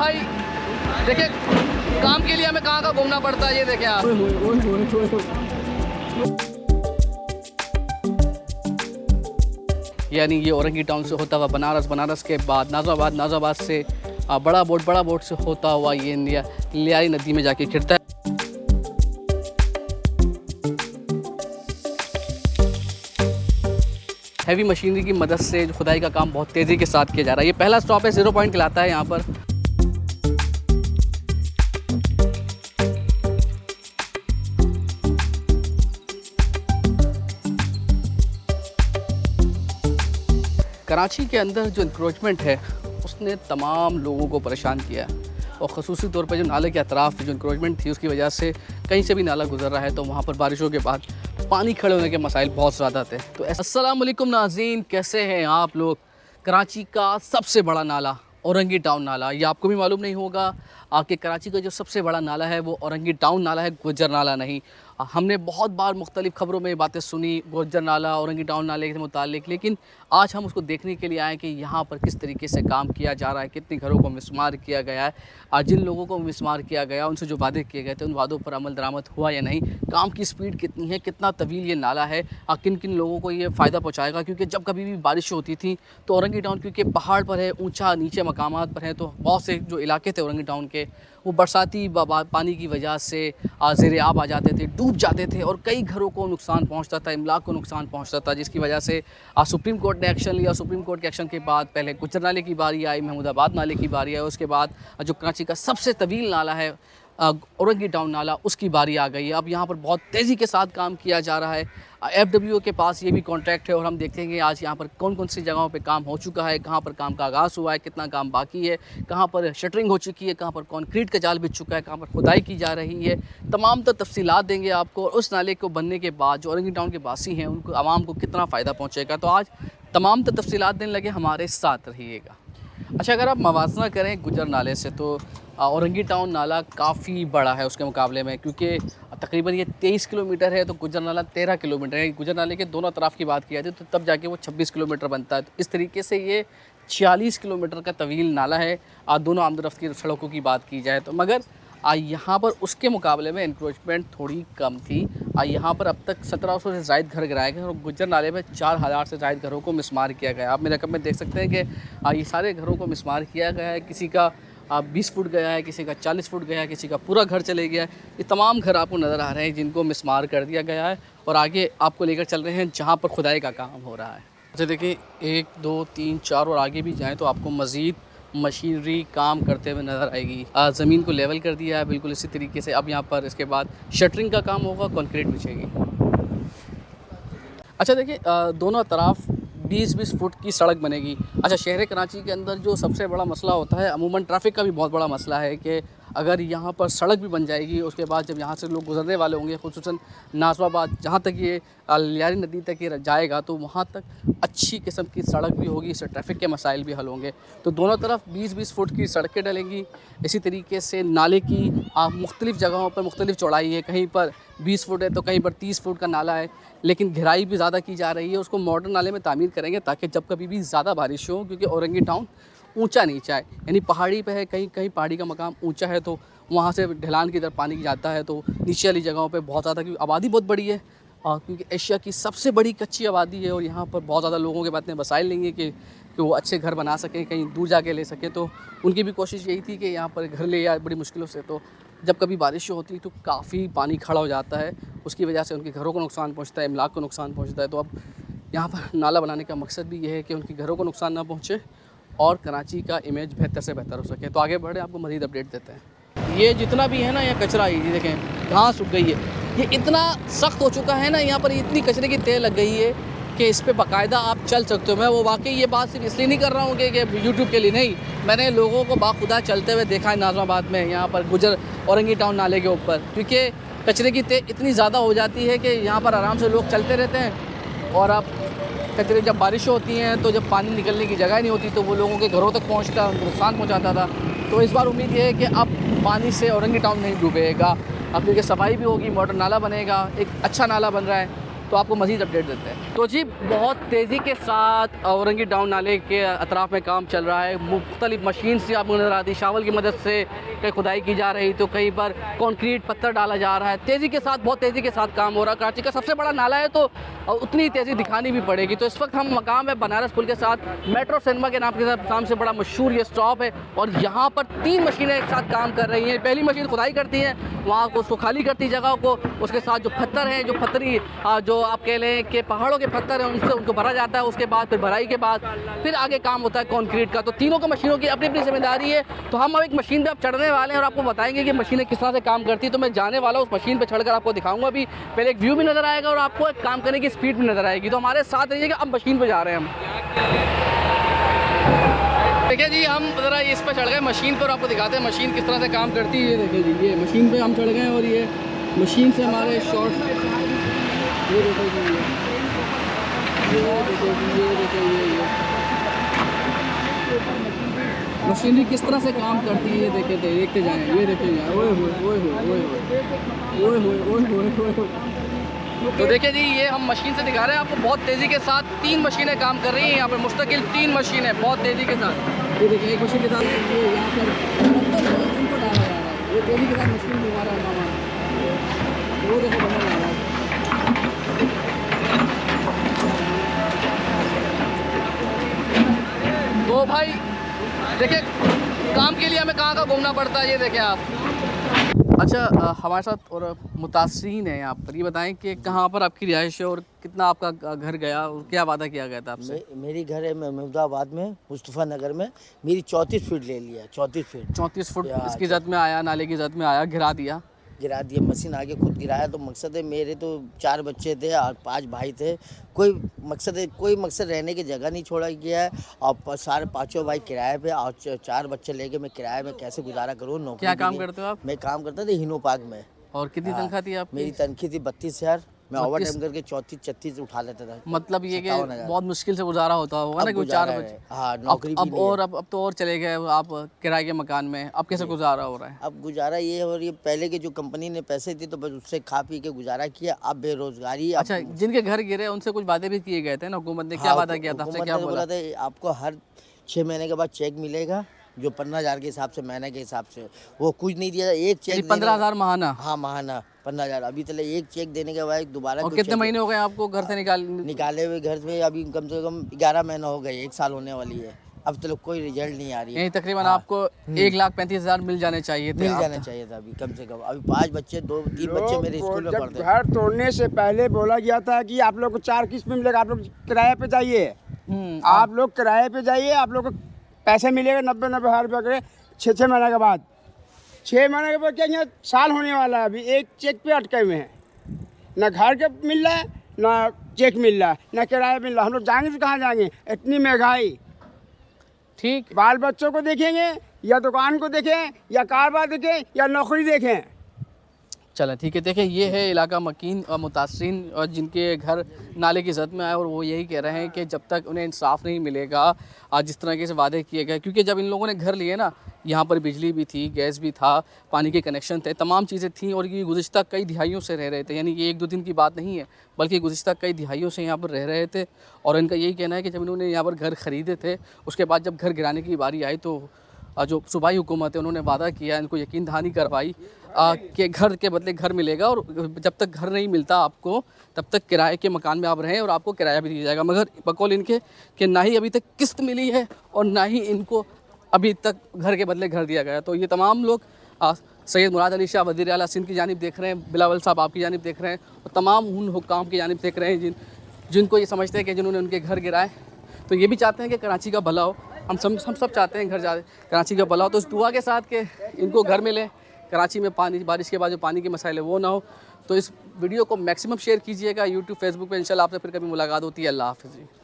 भाई देखिए काम के लिए हमें कहाँ कहाँ घूमना पड़ता है, ये देखें आप। यानी ये औरंगी टाउन से होता हुआ बनारस, बनारस के बाद नाज़िमाबाद, नाज़िमाबाद से बड़ा बोट से होता हुआ ये लियारी नदी में जाके गिरता है। हैवी मशीनरी की मदद से खुदाई का काम बहुत तेज़ी के साथ किया जा रहा है। ये पहला स्टॉप है, 0 पॉइंट कहलाता है यहाँ पर। कराची के अंदर जो इंक्रोचमेंट है उसने तमाम लोगों को परेशान किया है, और ख़ुसूसी तौर पर जो नाले के अतराफ़ जो इंक्रोचमेंट थी उसकी वजह से कहीं से भी नाला गुजर रहा है तो वहाँ पर बारिशों के बाद पानी खड़े होने के मसाइल बहुत ज़्यादा थे। तो अस्सलाम वालेकुम नाज़रीन, कैसे हैं आप लोग। कराची का सबसे बड़ा नाला औरंगी टाउन नाला, ये आपको भी मालूम नहीं होगा आपके कराची का जो सबसे बड़ा नाला है वो औरंगी टाउन नाला है, गुज्जर नाला नहीं। हमने बहुत बार मुख्तलिफ़ खबरों में बातें सुनी गुज्जर नाला, औरंगी टाउन नाले के मुतालिक, लेकिन आज हम उसको देखने के लिए आए कि यहाँ पर किस तरीके से काम किया जा रहा है, कितने घरों को मिसमार किया गया है, आज जिन लोगों को मिसमार किया गया उनसे जो वादे किए गए थे उन वादों पर अमल दरामद हुआ या नहीं, काम की स्पीड कितनी है, कितना तवील ये नाला है, किन किन लोगों को ये फ़ायदा पहुँचाएगा। क्योंकि जब कभी भी बारिश होती थी तो औरंगी टाउन क्योंकि पहाड़ पर है, ऊँचा नीचे मकामात पर है, तो बहुत से जो इलाके थे औरंगी टाउन के वो बरसाती पानी की वजह से ज़ेर आब आ जाते थे, डूब जाते थे और कई घरों को नुकसान पहुंचता था, इमलाक को नुकसान पहुंचता था, जिसकी वजह से सुप्रीम कोर्ट ने एक्शन लिया। सुप्रीम कोर्ट के एक्शन के बाद पहले गुज्जर नाले की बारी आई, महमूदाबाद नाले की बारी आई, उसके बाद जो कराची का सबसे तवील नाला है औरंगी टाउन नाला, उसकी बारी आ गई है। अब यहाँ पर बहुत तेज़ी के साथ काम किया जा रहा है। FWO के पास ये भी कॉन्ट्रैक्ट है और हम देखेंगे आज यहाँ पर कौन कौन सी जगहों पे काम हो चुका है, कहाँ पर काम का आगाज़ हुआ है, कितना काम बाकी है, कहाँ पर शटरिंग हो चुकी है, कहाँ पर कंक्रीट का जाल बिछ चुका है, कहाँ पर खुदाई की जा रही है। तमाम तो तफसीलात देंगे आपको, और उस नाले को बनने के बाद जो औरंगी टाउन के वासी हैं उनको, आवाम को कितना फ़ायदा पहुँचेगा। तो आज तमाम तो तफसीलात देने लगे, हमारे साथ रहिएगा। अच्छा, अगर आप मवाजना करें गुज्जर नाले से तो औरंगी टाउन नाला काफ़ी बड़ा है उसके मुकाबले में, क्योंकि तकरीबन ये 23 किलोमीटर है तो गुज्जर नाला 13 किलोमीटर है। गुज्जर नाले के दोनों तरफ की बात की जाती है तो तब जाके वो 26 किलोमीटर बनता है। तो इस तरीके से ये 46 किलोमीटर का तवील नाला है दोनों आमदरफ्त की सड़कों की बात की जाए तो। मगर यहाँ पर उसके मुकाबले में इंक्रोचमेंट थोड़ी कम थी। यहाँ पर अब तक 1700 से ज़ायद घर गिराए गए और गुज्जर नाले में 4000 से ज़ायद घरों को मिसमार किया गया। आप मेरे रकम में देख सकते हैं कि ये सारे घरों को मिसमार किया गया है। किसी का 20 फुट गया है, किसी का 40 फुट गया है, किसी का पूरा घर चले गया है। ये तमाम घर आपको नज़र आ रहे हैं जिनको मिसमार कर दिया गया है, और आगे आपको लेकर चल रहे हैं जहाँ पर खुदाई का काम हो रहा है। अच्छा देखिए, 1 2 3 4 और आगे भी जाएँ तो आपको मज़ीद मशीनरी काम करते हुए नज़र आएगी। ज़मीन को लेवल कर दिया है बिल्कुल इसी तरीके से। अब यहाँ पर इसके बाद शटरिंग का काम होगा, कंक्रीट बिछेगी। अच्छा देखिए, दोनों तरफ 20-20 फुट की सड़क बनेगी। अच्छा, शहर कराची के अंदर जो सबसे बड़ा मसला होता है, अमूमन ट्रैफिक का भी बहुत बड़ा मसला है कि अगर यहाँ पर सड़क भी बन जाएगी उसके बाद जब यहाँ से लोग गुजरने वाले होंगे, खुसूसन नाज़िमाबाद जहाँ तक ये लियारी नदी तक ये जाएगा तो वहाँ तक अच्छी किस्म की सड़क भी होगी, इससे ट्रैफिक के मसाइल भी हल होंगे। तो दोनों तरफ 20-20 फुट की सड़कें डलेंगी। इसी तरीके से नाले की मुख्तलिफ़ जगहों पर मुख्तलिफ़ चौड़ाई है, कहीं पर 20 फुट है तो कहीं पर 30 फुट का नाला है, लेकिन गहराई भी ज़्यादा की जा रही है। उसको मॉडर्न नाले में तामीर करेंगे ताकि जब कभी भी ज़्यादा बारिश हो, क्योंकि औरंगी टाउन ऊंचा नीचा है, यानी पहाड़ी पे है, कहीं कहीं पहाड़ी का मकाम ऊंचा है तो वहाँ से ढलान की तरफ पानी जाता है, तो नीचे वाली जगहों पे बहुत ज़्यादा, क्योंकि आबादी बहुत बड़ी है और क्योंकि एशिया की सबसे बड़ी कच्ची आबादी है और यहाँ पर बहुत ज़्यादा लोगों के पास इतने वसाइल नहीं है कि वो अच्छे घर बना सकें, कहीं दूर जाके ले सकें। तो उनकी भी कोशिश यही थी कि यहाँ पर घर ले आए बड़ी मुश्किलों से। तो जब कभी बारिश होती है तो काफ़ी पानी खड़ा हो जाता है, उसकी वजह से उनके घरों को नुकसान पहुँचता है, इमलाक को नुकसान पहुँचता है। तो अब यहाँ पर नाला बनाने का मकसद भी ये है कि उनके घरों को नुकसान ना पहुँचे और कराची का इमेज बेहतर से बेहतर हो सके। तो आगे बढ़े, आपको मज़ीद अपडेट देते हैं। ये जितना भी है ना, ये कचरा ही देखें, घास उग गई है, ये इतना सख्त हो चुका है ना, यहाँ पर इतनी कचरे की तह लग गई है कि इस पे बाकायदा आप चल सकते हो। मैं वो वाकई ये बात सिर्फ इसलिए नहीं कर रहा हूँ कि यूट्यूब के लिए नहीं, मैंने लोगों को बाखुदा चलते हुए देखा है नाज़िमाबाद में, यहाँ पर गुज्जर औरंगी टाउन नाले के ऊपर, क्योंकि कचरे की तह इतनी ज़्यादा हो जाती है कि यहाँ पर आराम से लोग चलते रहते हैं और आप कचरे, जब बारिश होती हैं तो जब पानी निकलने की जगह नहीं होती तो वो लोगों के घरों तक पहुँचता, उनको नुकसान पहुँचाता था। तो इस बार उम्मीद ये है कि अब पानी से औरंगी टाउन नहीं डूबेगा, अब क्योंकि सफाई भी होगी, मॉडर्न नाला बनेगा, एक अच्छा नाला बन रहा है। तो आपको मज़ीद अपडेट देते हैं। तो जी बहुत तेज़ी के साथ औरंगी डाउन नाले के अतराफ़ में काम चल रहा है। मुख्तलिफ मशीन से आपको नज़र आती है, शावल की मदद से कहीं खुदाई की जा रही, तो कहीं पर कंक्रीट पत्थर डाला जा रहा है। तेज़ी के साथ, बहुत तेज़ी के साथ काम हो रहा है। कराची का सबसे बड़ा नाला है तो उतनी तेज़ी दिखानी भी पड़ेगी। तो इस वक्त हम मकाम है बनारस पुल के साथ मेट्रो सिनेमा के नाम के साथ नाम से बड़ा मशहूर ये स्टॉप है, और यहाँ पर 3 मशीनें एक साथ काम कर रही हैं। पहली मशीन खुदाई करती है, वहाँ को उसको खाली करती जगह को, उसके साथ जो पत्थर हैं, जो पत्थरी जो आप कह लें कि पहाड़ों के पत्थर हैं, उनसे उनको भरा जाता है। उसके बाद फिर भराई के बाद फिर आगे काम होता है कंक्रीट का। तो तीनों को मशीनों की अपनी अपनी जिम्मेदारी है। तो हम अब एक मशीन पे अब चढ़ने वाले हैं और आपको बताएंगे कि मशीनें किस तरह से काम करती है। तो मैं जाने वाला हूँ उस मशीन पर चढ़कर आपको दिखाऊंगा। अभी पहले एक व्यू भी नज़र आएगा और आपको एक काम करने की स्पीड भी नज़र आएगी। तो हमारे साथ रहिएगा। अब मशीन पर जा रहे हैं हम। देखिए जी हम ज़रा इस पर चढ़ गए मशीन पर, आपको दिखाते हैं मशीन किस तरह से काम करती है। ये देखिए जी, ये मशीन पे हम चढ़ गए और ये मशीन से हमारे शॉर्ट, ये देखो जी, ये देखो जी, ये देखो ये मशीनरी किस तरह से काम करती है। ये देखते जाएँ, ये देखते जाएँ। ओए होए ओए होए ओए होए ओए होए ओए होए। तो देखिए जी ये हम मशीन से दिखा रहे हैं आपको, बहुत तेज़ी के साथ 3 मशीनें काम कर रही हैं यहाँ पर मुस्तकिल 3 मशीनें बहुत तेज़ी के साथ। ये देखिए एक मशीन के साथ ये यहाँ पर इनको डाला जा रहा है, ये तेज़ी के साथ मशीन घुमा रहा है मामा, वो देखो बनने जा रहा है। तो भाई देखिए काम के लिए हमें कहाँ का घूमना पड़ता है, ये देखें आप। अच्छा हमारे साथ और मुतासरीन है यहाँ पर, ये बताएं कि कहाँ पर आपकी रिहाइश है और कितना आपका घर गया और क्या वादा किया गया था आपसे? मेरी घर है महमूदाबाद में, मुस्तफ़ा नगर में। मेरी 34 फीट ले लिया, 34 फीट। 34 फुट इसकी जद में आया, नाले की जद में आया, गिरा दिया। मशीन आगे खुद गिराया। तो मकसद है, मेरे तो 4 बच्चे थे और 5 भाई थे। कोई मकसद रहने की जगह नहीं छोड़ा गया है। और सारे 5 भाई किराए पे और 4 बच्चे लेके मैं किराए में कैसे गुजारा करूँ। नौकरी क्या काम करते हो आप? मैं काम करता था हिनो पार्क में। और कितनी तनख्वाह थी आपकी? मेरी तनख्वाह थी 32,000। मैं ओवर टाइम करके 34-36 उठा लेता था। मतलब ये कि बहुत मुश्किल से गुजारा होता होगा ना, क्योंकि 4 बच्चे। हाँ नौकरी अब और अब तो और चले गए आप किराए के मकान में, अब कैसे गुजारा हो रहा है? अब गुजारा ये हो रही है, पहले के जो कंपनी ने पैसे दिए तो बस उससे खा पी के गुजारा किया। अब बेरोजगारी। अच्छा जिनके घर गिरे उनसे कुछ वादे भी किए गए थे ना, हुकूमत ने क्या वादा किया था आपसे? क्या बोला था? आपको हर 6 महीने के बाद चेक मिलेगा, जो 15,000 के हिसाब से, महीने के हिसाब से। वो कुछ नहीं दिया, एक चेक 15,000 महाना। हाँ महाना 15,000। अभी तक एक चेक देने के बाद दोबारा। और कितने महीने हो गए आपको घर से निकाले हुए? घर में अभी कम से कम 11 महीना हो गए, 1 साल होने वाली है। अब तक कोई रिजल्ट नहीं आ रही है। तकरीबन आपको 1,35,000 मिल जाने चाहिए थे। अभी कम से कम। अभी 5 बच्चे, 2-3 बच्चे मेरे स्कूल में पढ़ते हैं। घर तोड़ने से पहले बोला गया था कि आप लोग को 4 किस्त में मिलेगा, आप लोग किराए पे जाइए। आप लोग किराए पे जाइए, आप लोग को पैसे मिलेगा 90-90 हज़ार रुपये के 6 महीने के बाद। 6 महीने के बाद क्या यहाँ साल होने वाला है। अभी एक चेक पे अटके हुए हैं, ना घर के मिल रहा है, ना चेक मिल रहा है, ना किराया मिल रहा है। हम लोग जाएंगे तो कहाँ जाएंगे? इतनी महंगाई। ठीक, बाल बच्चों को देखेंगे या दुकान को देखें या कारोबार देखें या नौकरी देखें। चलें ठीक है। देखें ये है इलाका मकीन और मुतासरीन और जिनके घर नाले की जद में आए, और वो यही कह रहे हैं कि जब तक उन्हें इंसाफ नहीं मिलेगा, आज जिस तरह से वादे किए गए, क्योंकि जब इन लोगों ने घर लिए ना, यहाँ पर बिजली भी थी, गैस भी था, पानी के कनेक्शन थे, तमाम चीज़ें थीं, और ये गुज़िश्ता कई दिहाइयों से रह रहे थे। यानी कि 1-2 दिन की बात नहीं है, बल्कि गुज़िश्ता कई दिहाइयों से यहाँ पर रह रहे थे। और इनका यही कहना है कि जब इन्होंने यहाँ पर घर ख़रीदे थे, उसके बाद जब घर गिराने की बारी आई तो जो सूबाई हुकूमत है उन्होंने वादा किया, इनको यकीन दहानी करवाई कि घर के बदले घर मिलेगा, और जब तक घर नहीं मिलता आपको तब तक किराए के मकान में आप रहें और आपको किराया भी दिया जाएगा। मगर बकौल इनके कि ना ही अभी तक किस्त मिली है और ना ही इनको अभी तक घर के बदले घर दिया गया। तो ये तमाम लोग सैयद मुराद अली शाह वज़ीर आला सिंध की जानिब देख रहे हैं, बिलावल साहब आपकी जानिब देख रहे हैं, और तमाम उन हुक्काम की जानिब देख रहे हैं जिनको ये समझते हैं कि जिन्होंने उनके घर गिराए। तो ये भी चाहते हैं कि कराची का भला हो। हम सब चाहते हैं घर जा कराची का भला हो। तो इस दुआ के साथ कि इनको घर मिले, कराची में पानी, बारिश के बाद जो पानी के मसाइल है वो ना हो। तो इस वीडियो को मैक्सिमम शेयर कीजिएगा यूट्यूब, फेसबुक पे। इंशाल्लाह आपसे फिर कभी मुलाकात होती है। अल्लाह हाफ़िज़।